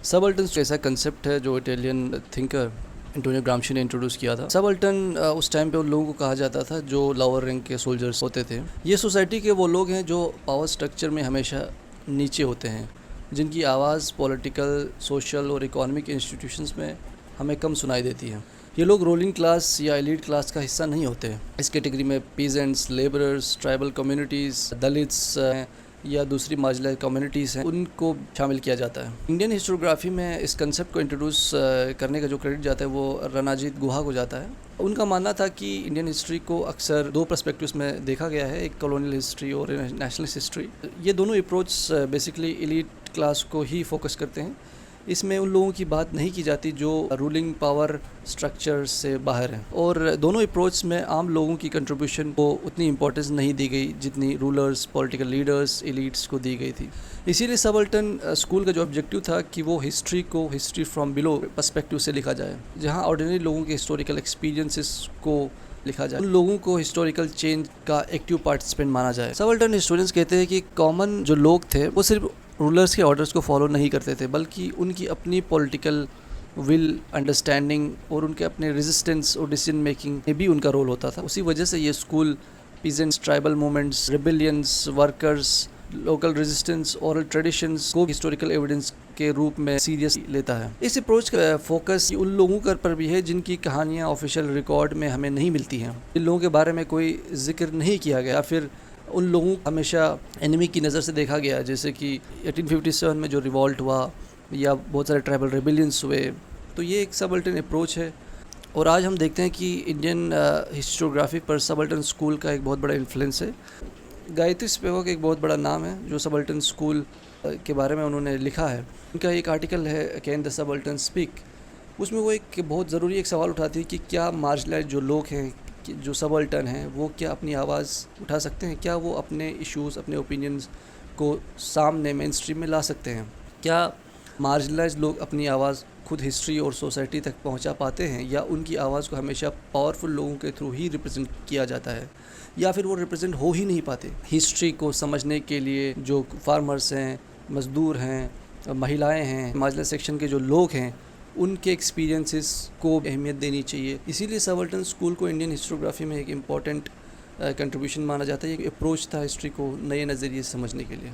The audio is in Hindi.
सबल्टन ऐसा कंसेप्ट है जो इटालियन थिंकर एंटोनियो ग्रामशी ने इंट्रोड्यूस किया था। सबल्टन उस टाइम पे उन लोगों को कहा जाता था जो लोअर रैंक के सोल्जर्स होते थे। ये सोसाइटी के वो लोग हैं जो पावर स्ट्रक्चर में हमेशा नीचे होते हैं, जिनकी आवाज़ पॉलिटिकल, सोशल और इकोनॉमिक इंस्टीट्यूशंस में हमें कम सुनाई देती है। ये लोग रूलिंग क्लास या एलीट क्लास का हिस्सा नहीं होते। इस कैटेगरी में peasants, labourers, tribal communities, Dalits या दूसरी मार्जिनलाइज्ड कम्युनिटीज़ हैं, उनको शामिल किया जाता है। इंडियन हिस्टोग्राफी में इस कंसेप्ट को इंट्रोड्यूस करने का जो क्रेडिट जाता है वो रनाजीत गुहा को जाता है। उनका मानना था कि इंडियन हिस्ट्री को अक्सर दो पर्सपेक्टिव्स में देखा गया है, एक कॉलोनियल हिस्ट्री और नेशनलिस्ट हिस्ट्री। ये दोनों अप्रोच बेसिकली एलीट क्लास को ही फोकस करते हैं। इसमें उन लोगों की बात नहीं की जाती जो रूलिंग पावर स्ट्रक्चर से बाहर हैं, और दोनों अप्रोच में आम लोगों की कंट्रीब्यूशन को उतनी इम्पोर्टेंस नहीं दी गई जितनी रूलर्स, पॉलिटिकल लीडर्स, एलीट्स को दी गई थी। इसीलिए सबल्टन स्कूल का जो ऑब्जेक्टिव था कि वो हिस्ट्री को हिस्ट्री फ्रॉम बिलो पर्सपेक्टिव से लिखा जाए, जहाँ ऑर्डिनरी लोगों के हिस्टोरिकल एक्सपीरियंसेस को लिखा जाए, उन लोगों को हिस्टोरिकल चेंज का एक्टिव पार्टिसिपेंट माना जाए। सबल्टन हिस्टोरियंस कहते हैं कि कॉमन जो लोग थे वो सिर्फ रूलर्स के ऑर्डर्स को फॉलो नहीं करते थे, बल्कि उनकी अपनी पॉलिटिकल विल, अंडरस्टैंडिंग और उनके अपने रेजिस्टेंस और डिसीजन मेकिंग में भी उनका रोल होता था। उसी वजह से ये school peasants, tribal movements, rebellions, workers, local resistance, oral traditions को हिस्टोरिकल एविडेंस के रूप में सीरियस लेता है। इस अप्रोच का फोकस उन लोगों पर भी है जिनकी कहानियाँ ऑफिशियल रिकॉर्ड में हमें नहीं मिलती हैं, जिन लोगों के बारे में कोई जिक्र नहीं किया गया, फिर उन लोगों को हमेशा एनिमी की नज़र से देखा गया, जैसे कि 1857 में जो रिवॉल्ट हुआ या बहुत सारे ट्राइबल रेबिलियंस हुए। तो ये एक सबल्टन अप्रोच है, और आज हम देखते हैं कि इंडियन हिस्टोग्राफी पर सबल्टन स्कूल का एक बहुत बड़ा इन्फ्लुएंस है। गायत्री स्पिवाक एक बहुत बड़ा नाम है जो सबल्टन स्कूल के बारे में उन्होंने लिखा है। उनका एक आर्टिकल है कैन द सबल्टन स्पीक, उसमें वो एक बहुत ज़रूरी एक सवाल उठाती है कि क्या मार्जिनलाइज्ड जो लोग हैं, जो सबल्टन हैं, वो क्या अपनी आवाज़ उठा सकते हैं? क्या वो अपने इश्यूज़, अपने ओपिनियंस को सामने मेन स्ट्रीम में ला सकते हैं? क्या मार्जिनलाइज्ड लोग अपनी आवाज़ खुद हिस्ट्री और सोसाइटी तक पहुंचा पाते हैं, या उनकी आवाज़ को हमेशा पावरफुल लोगों के थ्रू ही रिप्रेजेंट किया जाता है, या फिर वो रिप्रेजेंट हो ही नहीं पाते? हिस्ट्री को समझने के लिए जो फार्मर्स हैं, मज़दूर हैं, महिलाएं हैं, मार्जिनल सेक्शन के जो लोग हैं, उनके एक्सपीरियंसेस को अहमियत देनी चाहिए। इसीलिए सबल्टन स्कूल को इंडियन हिस्टोग्राफी में एक इम्पॉर्टेंट कंट्रीब्यूशन माना जाता है। ये अप्रोच था हिस्ट्री को नए नज़रिए से समझने के लिए।